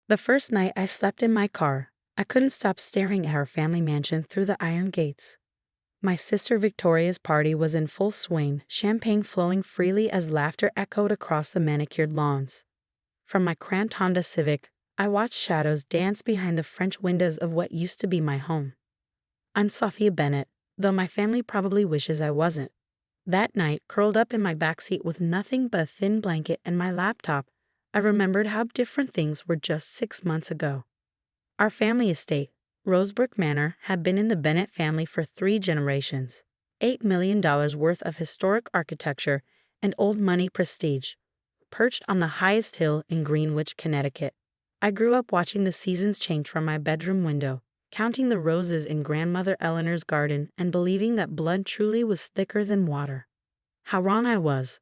The first night I slept in my car, I couldn't stop staring at our family mansion through the iron gates. My sister Victoria's party was in full swing, champagne flowing freely as laughter echoed across the manicured lawns. From my cramped Honda Civic, I watched shadows dance behind the French windows of what used to be my home. I'm Sophia Bennett, though my family probably wishes I wasn't. That night, curled up in my backseat with nothing but a thin blanket and my laptop, I remembered how different things were just 6 months ago. Our family estate, Rosebrook Manor, had been in the Bennett family for 3 generations. $8 million worth of historic architecture and old money prestige, perched on the highest hill in Greenwich, Connecticut. I grew up watching the seasons change from my bedroom window, counting the roses in Grandmother Eleanor's garden and believing that blood truly was thicker than water. How wrong I was.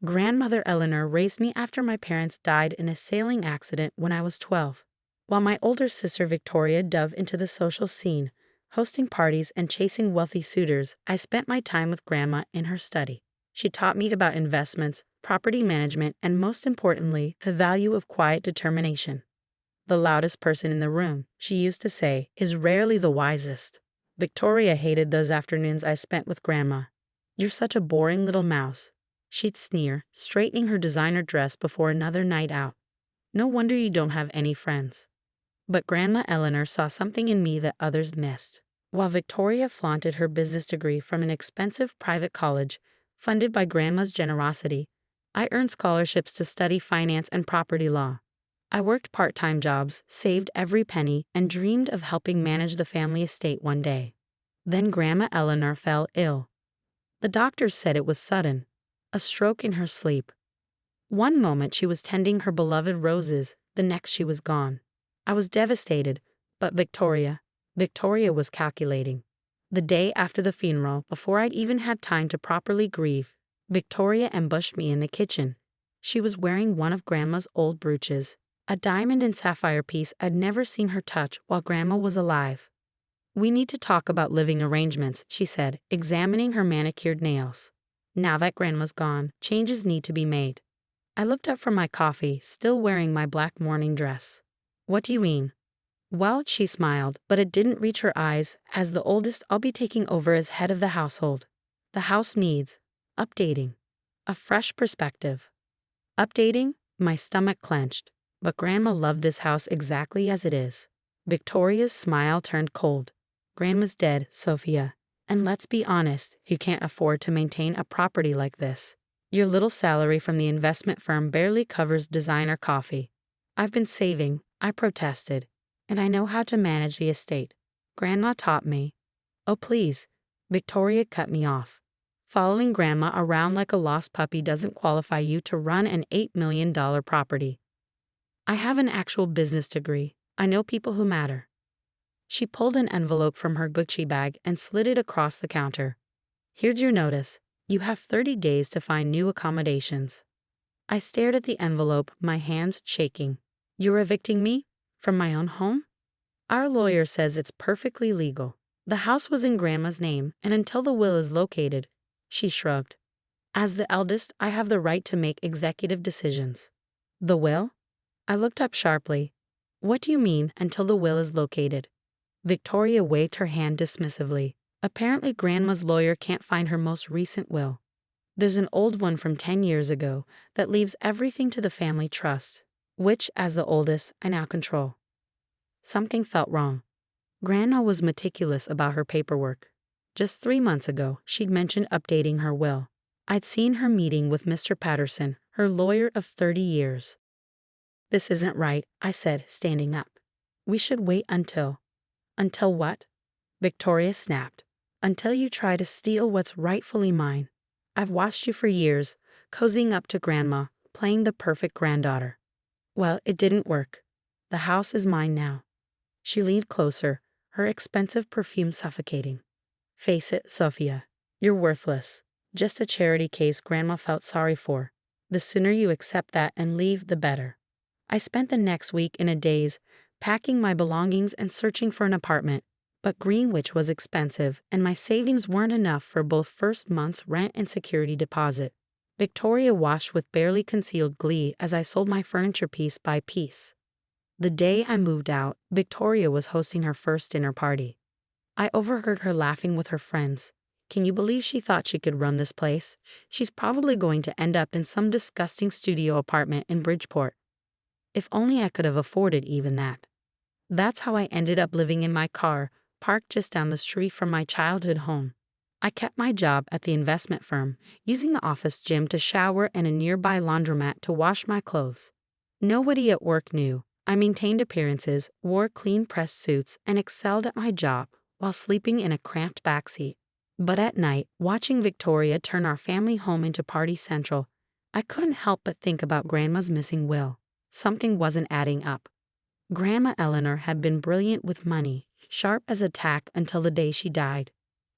Grandmother Eleanor raised me after my parents died in a sailing accident when I was 12. While my older sister Victoria dove into the social scene, hosting parties and chasing wealthy suitors, I spent my time with Grandma in her study. She taught me about investments, property management, and most importantly, the value of quiet determination. The loudest person in the room, she used to say, is rarely the wisest. Victoria hated those afternoons I spent with Grandma. "You're such a boring little mouse," she'd sneer, straightening her designer dress before another night out. "No wonder you don't have any friends." But Grandma Eleanor saw something in me that others missed. While Victoria flaunted her business degree from an expensive private college, funded by Grandma's generosity, I earned scholarships to study finance and property law. I worked part-time jobs, saved every penny, and dreamed of helping manage the family estate one day. Then Grandma Eleanor fell ill. The doctors said it was sudden, a stroke in her sleep. One moment she was tending her beloved roses, the next she was gone. I was devastated, but Victoria was calculating. The day after the funeral, before I'd even had time to properly grieve, Victoria ambushed me in the kitchen. She was wearing one of Grandma's old brooches, a diamond and sapphire piece I'd never seen her touch while Grandma was alive. "We need to talk about living arrangements," she said, examining her manicured nails. "Now that Grandma's gone, changes need to be made." I looked up from my coffee, still wearing my black morning dress. "What do you mean?" "Well," she smiled, but it didn't reach her eyes. "As the oldest, I'll be taking over as head of the household. The house needs updating, a fresh perspective." Updating? My stomach clenched. But Grandma loved this house exactly as it is. Victoria's smile turned cold. "Grandma's dead, Sophia. And let's be honest, you can't afford to maintain a property like this. Your little salary from the investment firm barely covers designer coffee." "I've been saving," I protested, "and I know how to manage the estate. Grandma taught me." "Oh, please," Victoria cut me off. "Following Grandma around like a lost puppy doesn't qualify you to run an $8 million property. I have an actual business degree. I know people who matter." She pulled an envelope from her Gucci bag and slid it across the counter. "Here's your notice. You have 30 days to find new accommodations." I stared at the envelope, my hands shaking. "You're evicting me? From my own home?" "Our lawyer says it's perfectly legal. The house was in Grandma's name, and until the will is located," she shrugged. "As the eldest, I have the right to make executive decisions." "The will?" I looked up sharply. "What do you mean, until the will is located?" Victoria waved her hand dismissively. "Apparently Grandma's lawyer can't find her most recent will. There's an old one from 10 years ago that leaves everything to the family trust, which, as the oldest, I now control." Something felt wrong. Grandma was meticulous about her paperwork. Just 3 months ago, she'd mentioned updating her will. I'd seen her meeting with Mr. Patterson, her lawyer of 30 years. "This isn't right," I said, standing up. "We should wait until—" "Until what?" Victoria snapped. "Until you try to steal what's rightfully mine. I've watched you for years, cozying up to Grandma, playing the perfect granddaughter. Well, it didn't work. The house is mine now." She leaned closer, her expensive perfume suffocating. "Face it, Sophia. You're worthless. Just a charity case Grandma felt sorry for. The sooner you accept that and leave, the better." I spent the next week in a daze, packing my belongings and searching for an apartment. But Greenwich was expensive, and my savings weren't enough for both first month's rent and security deposit. Victoria watched with barely concealed glee as I sold my furniture piece by piece. The day I moved out, Victoria was hosting her first dinner party. I overheard her laughing with her friends. Can you believe she thought she could run this place? She's probably going to end up in some disgusting studio apartment in Bridgeport. If only I could have afforded even that. That's how I ended up living in my car, parked just down the street from my childhood home. I kept my job at the investment firm, using the office gym to shower and a nearby laundromat to wash my clothes. Nobody at work knew. I maintained appearances, wore clean pressed suits, and excelled at my job while sleeping in a cramped backseat. But at night, watching Victoria turn our family home into Party Central, I couldn't help but think about Grandma's missing will. Something wasn't adding up. Grandma Eleanor had been brilliant with money, sharp as a tack until the day she died.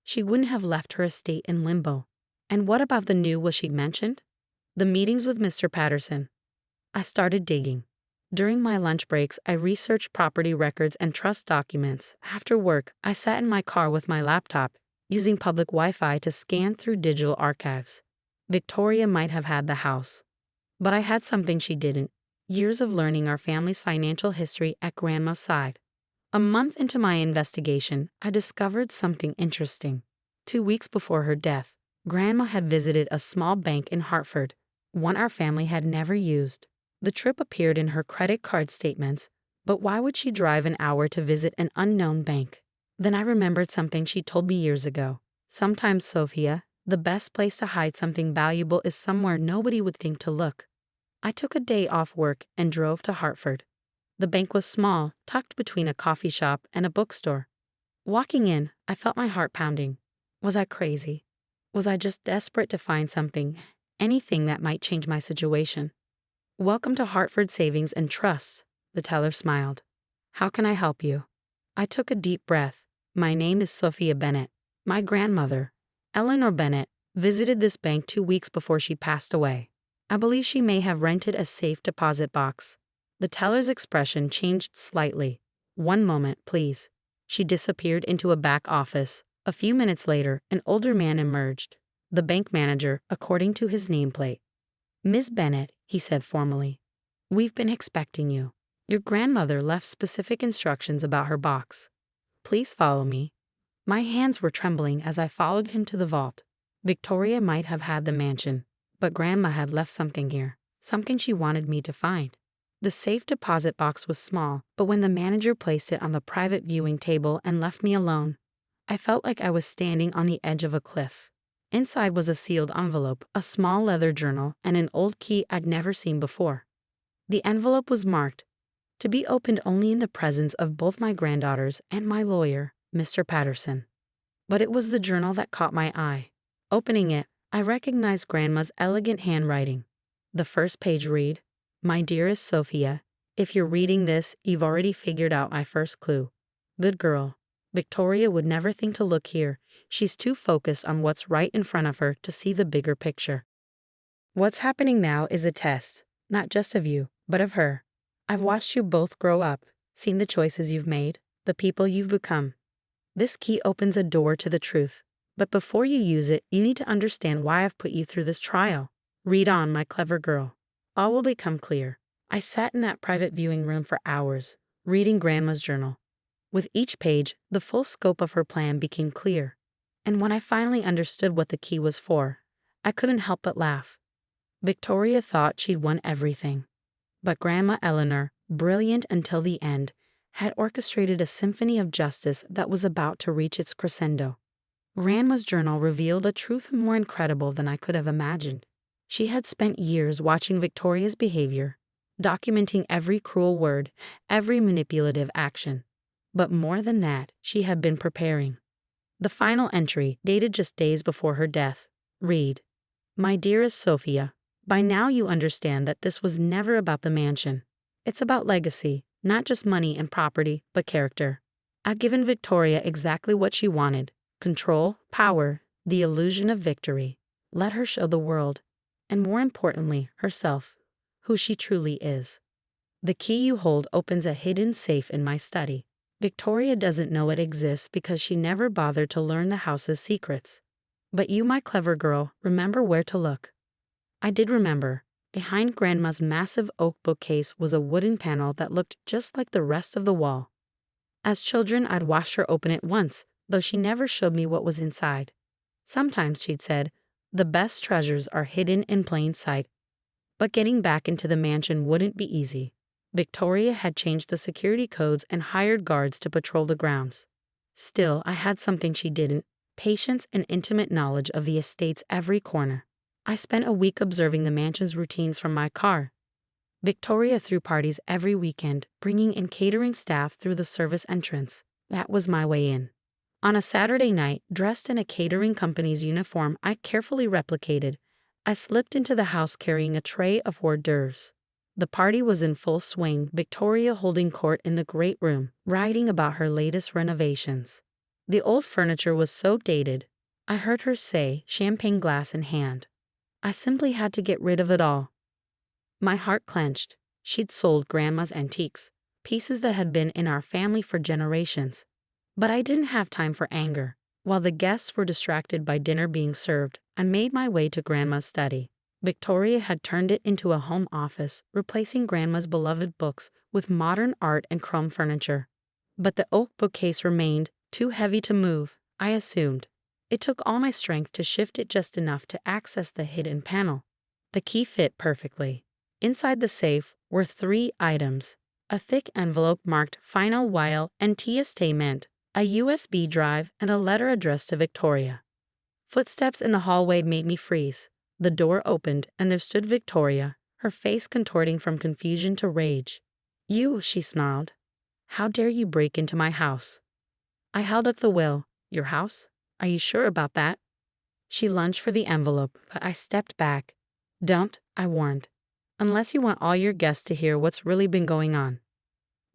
She wouldn't have left her estate in limbo. And what about the new will she mentioned? The meetings with Mr. Patterson. I started digging. During my lunch breaks, I researched property records and trust documents. After work, I sat in my car with my laptop, using public Wi-Fi to scan through digital archives. Victoria might have had the house. But I had something she didn't. Years of learning our family's financial history at Grandma's side. A month into my investigation, I discovered something interesting. 2 weeks before her death, Grandma had visited a small bank in Hartford, one our family had never used. The trip appeared in her credit card statements, but why would she drive an hour to visit an unknown bank? Then I remembered something she told me years ago. Sometimes, Sophia, the best place to hide something valuable is somewhere nobody would think to look. I took a day off work and drove to Hartford. The bank was small, tucked between a coffee shop and a bookstore. Walking in, I felt my heart pounding. Was I crazy? Was I just desperate to find something, anything that might change my situation? "Welcome to Hartford Savings and Trusts," the teller smiled. "How can I help you?" I took a deep breath. "My name is Sophia Bennett. My grandmother, Eleanor Bennett, visited this bank 2 weeks before she passed away. I believe she may have rented a safe deposit box." The teller's expression changed slightly. "One moment, please." She disappeared into a back office. A few minutes later, an older man emerged. The bank manager, according to his nameplate. "Miss Bennett," he said formally. "We've been expecting you. Your grandmother left specific instructions about her box. Please follow me." My hands were trembling as I followed him to the vault. Victoria might have had the mansion, but Grandma had left something here, something she wanted me to find. The safe deposit box was small, but when the manager placed it on the private viewing table and left me alone, I felt like I was standing on the edge of a cliff. Inside was a sealed envelope, a small leather journal, and an old key I'd never seen before. The envelope was marked, "To be opened only in the presence of both my granddaughters and my lawyer, Mr. Patterson." But it was the journal that caught my eye. Opening it, I recognized Grandma's elegant handwriting. The first page read, "My dearest Sophia, if you're reading this, you've already figured out my first clue. Good girl. Victoria would never think to look here. She's too focused on what's right in front of her to see the bigger picture. What's happening now is a test, not just of you, but of her. I've watched you both grow up, seen the choices you've made, the people you've become. This key opens a door to the truth, but before you use it, you need to understand why I've put you through this trial. Read on, my clever girl. All will become clear." I sat in that private viewing room for hours, reading Grandma's journal. With each page, the full scope of her plan became clear. And when I finally understood what the key was for, I couldn't help but laugh. Victoria thought she'd won everything. But Grandma Eleanor, brilliant until the end, had orchestrated a symphony of justice that was about to reach its crescendo. Grandma's journal revealed a truth more incredible than I could have imagined. She had spent years watching Victoria's behavior, documenting every cruel word, every manipulative action. But more than that, she had been preparing. The final entry, dated just days before her death, read, "My dearest Sophia, by now you understand that this was never about the mansion. It's about legacy, not just money and property, but character. I've given Victoria exactly what she wanted: control, power, the illusion of victory. Let her show the world, and more importantly, herself, who she truly is. The key you hold opens a hidden safe in my study. Victoria doesn't know it exists because she never bothered to learn the house's secrets. But you, my clever girl, remember where to look." I did remember. Behind Grandma's massive oak bookcase was a wooden panel that looked just like the rest of the wall. As children, I'd watched her open it once, though she never showed me what was inside. Sometimes, she'd said, the best treasures are hidden in plain sight. But getting back into the mansion wouldn't be easy. Victoria had changed the security codes and hired guards to patrol the grounds. Still, I had something she didn't: patience and intimate knowledge of the estate's every corner. I spent a week observing the mansion's routines from my car. Victoria threw parties every weekend, bringing in catering staff through the service entrance. That was my way in. On a Saturday night, dressed in a catering company's uniform I carefully replicated, I slipped into the house carrying a tray of hors d'oeuvres. The party was in full swing, Victoria holding court in the great room, writing about her latest renovations. The old furniture was so dated, I heard her say, champagne glass in hand. I simply had to get rid of it all. My heart clenched. She'd sold Grandma's antiques, pieces that had been in our family for generations. But I didn't have time for anger. While the guests were distracted by dinner being served, I made my way to Grandma's study. Victoria had turned it into a home office, replacing Grandma's beloved books with modern art and chrome furniture. But the oak bookcase remained too heavy to move, I assumed. It took all my strength to shift it just enough to access the hidden panel. The key fit perfectly. Inside the safe were 3 items: a thick envelope marked Final While and Testament, a USB drive, and a letter addressed to Victoria. Footsteps in the hallway made me freeze. The door opened, and there stood Victoria, her face contorting from confusion to rage. "You," she snarled. "How dare you break into my house?" I held up the will. "Your house? Are you sure about that?" She lunged for the envelope, but I stepped back. "Don't," I warned, "unless you want all your guests to hear what's really been going on."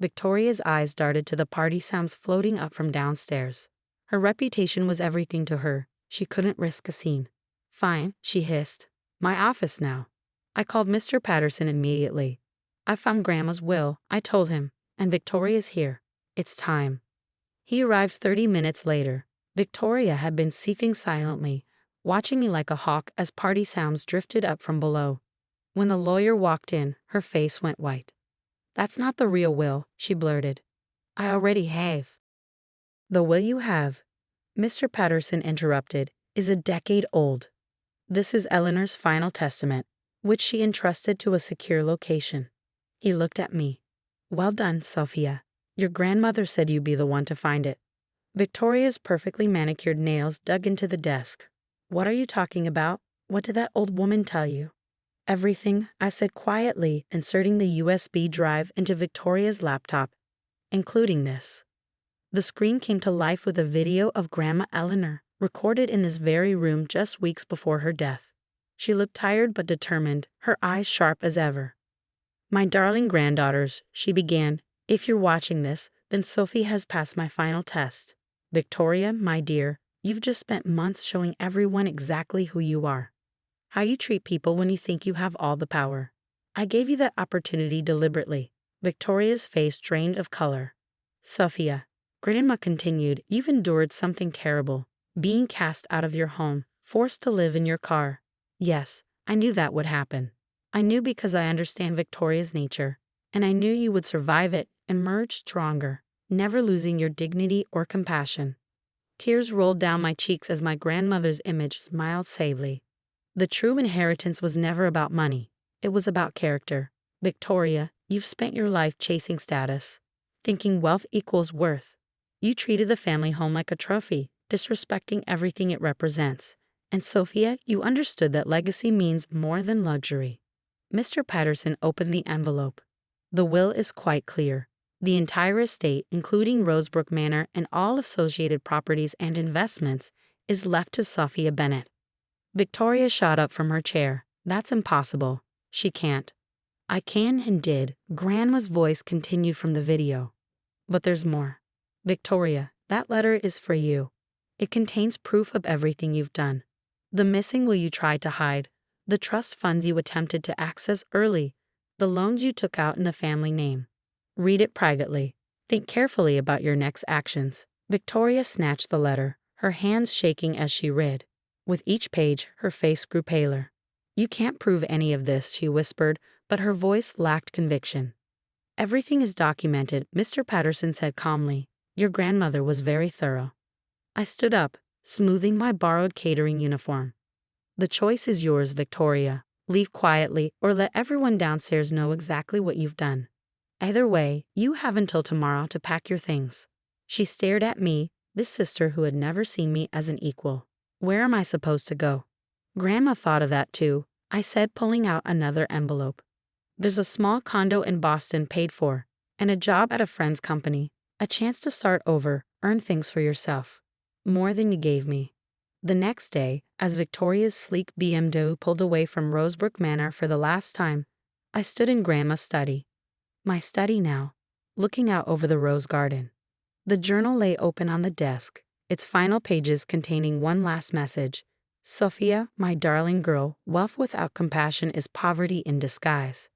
Victoria's eyes darted to the party sounds floating up from downstairs. Her reputation was everything to her. She couldn't risk a scene. "Fine," she hissed. "My office now." I called Mr. Patterson immediately. "I found Grandma's will," I told him, "and Victoria's here. It's time." He arrived 30 minutes later. Victoria had been seething silently, watching me like a hawk as party sounds drifted up from below. When the lawyer walked in, her face went white. "That's not the real will," she blurted. "I already have." "The will you have," Mr. Patterson interrupted, "is a decade old. This is Eleanor's final testament, which she entrusted to a secure location." He looked at me. "Well done, Sophia. Your grandmother said you'd be the one to find it." Victoria's perfectly manicured nails dug into the desk. "What are you talking about? What did that old woman tell you?" "Everything," I said quietly, inserting the USB drive into Victoria's laptop, "including this." The screen came to life with a video of Grandma Eleanor, recorded in this very room just weeks before her death. She looked tired but determined, her eyes sharp as ever. "My darling granddaughters," she began, "if you're watching this, then Sophie has passed my final test. Victoria, my dear, you've just spent months showing everyone exactly who you are. How you treat people when you think you have all the power. I gave you that opportunity deliberately." Victoria's face drained of color. "Sophia," Grandma continued, "you've endured something terrible. Being cast out of your home, forced to live in your car. Yes, I knew that would happen. I knew because I understand Victoria's nature. And I knew you would survive it, emerge stronger, never losing your dignity or compassion." Tears rolled down my cheeks as my grandmother's image smiled sadly. The true inheritance was never about money. It was about character. Victoria, you've spent your life chasing status, thinking wealth equals worth. You treated the family home like a trophy, disrespecting everything it represents. And Sophia, you understood that legacy means more than luxury. Mr. Patterson opened the envelope. "The will is quite clear. The entire estate, including Rosebrook Manor and all associated properties and investments, is left to Sophia Bennett." Victoria shot up from her chair. "That's impossible. She can't." "I can and did," Grandma's voice continued from the video. "But there's more. Victoria, that letter is for you. It contains proof of everything you've done. The missing will you tried to hide, the trust funds you attempted to access early, the loans you took out in the family name. Read it privately. Think carefully about your next actions." Victoria snatched the letter, her hands shaking as she read. With each page, her face grew paler. You can't prove any of this, she whispered, but her voice lacked conviction. Everything is documented, Mr. Patterson said calmly. Your grandmother was very thorough. I stood up, smoothing my borrowed catering uniform. The choice is yours, Victoria. Leave quietly or let everyone downstairs know exactly what you've done. Either way, you have until tomorrow to pack your things. She stared at me, this sister who had never seen me as an equal. Where am I supposed to go? Grandma thought of that too, I said, pulling out another envelope. There's a small condo in Boston paid for, and a job at a friend's company, a chance to start over, earn things for yourself. More than you gave me. The next day, as Victoria's sleek BMW pulled away from Rosebrook Manor for the last time, I stood in Grandma's study. My study now, looking out over the rose garden. The journal lay open on the desk, its final pages containing one last message. Sophia, my darling girl, wealth without compassion is poverty in disguise.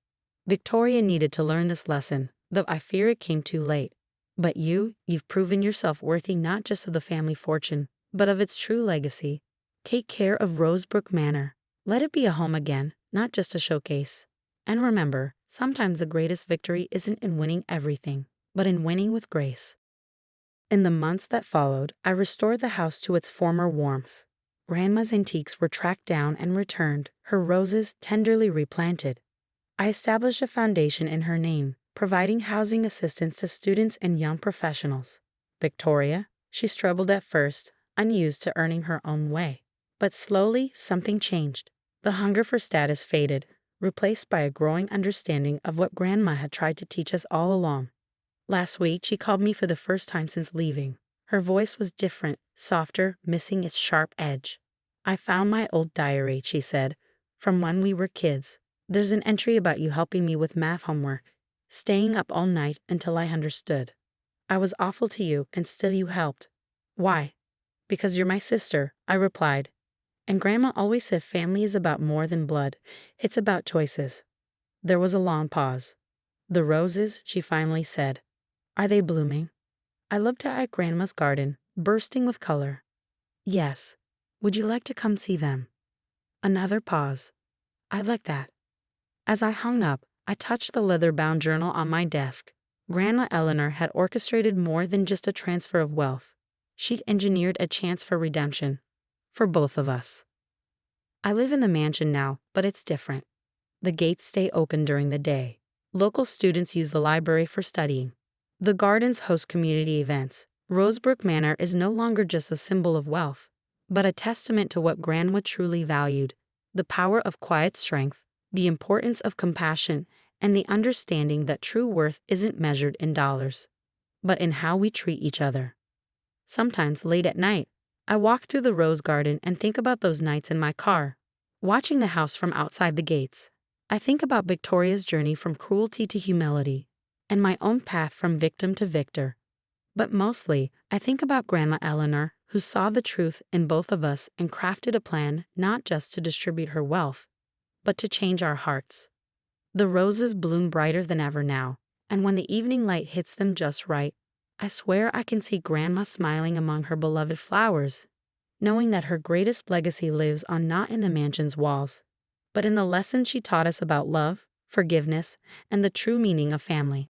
Victoria needed to learn this lesson, though I fear it came too late. But you've proven yourself worthy not just of the family fortune, but of its true legacy. Take care of Rosebrook Manor. Let it be a home again, not just a showcase. And remember, sometimes the greatest victory isn't in winning everything, but in winning with grace. In the months that followed, I restored the house to its former warmth. Grandma's antiques were tracked down and returned, her roses tenderly replanted. I established a foundation in her name, providing housing assistance to students and young professionals. Victoria, she struggled at first, unused to earning her own way. But slowly, something changed. The hunger for status faded, replaced by a growing understanding of what Grandma had tried to teach us all along. Last week, she called me for the first time since leaving. Her voice was different, softer, missing its sharp edge. I found my old diary, she said, from when we were kids. There's an entry about you helping me with math homework, staying up all night until I understood. I was awful to you, and still you helped. Why? Because you're my sister, I replied. And Grandma always said family is about more than blood. It's about choices. There was a long pause. The roses, she finally said. Are they blooming? I looked at Grandma's garden, bursting with color. Yes. Would you like to come see them? Another pause. I'd like that. As I hung up, I touched the leather-bound journal on my desk. Grandma Eleanor had orchestrated more than just a transfer of wealth. She'd engineered a chance for redemption. For both of us. I live in the mansion now, but it's different. The gates stay open during the day. Local students use the library for studying. The gardens host community events. Rosebrook Manor is no longer just a symbol of wealth, but a testament to what Grandma truly valued: the power of quiet strength, the importance of compassion, and the understanding that true worth isn't measured in dollars, but in how we treat each other. Sometimes, late at night, I walk through the rose garden and think about those nights in my car, watching the house from outside the gates. I think about Victoria's journey from cruelty to humility, and my own path from victim to victor. But mostly, I think about Grandma Eleanor, who saw the truth in both of us and crafted a plan not just to distribute her wealth, but to change our hearts. The roses bloom brighter than ever now, and when the evening light hits them just right, I swear I can see Grandma smiling among her beloved flowers, knowing that her greatest legacy lives on not in the mansion's walls, but in the lessons she taught us about love, forgiveness, and the true meaning of family.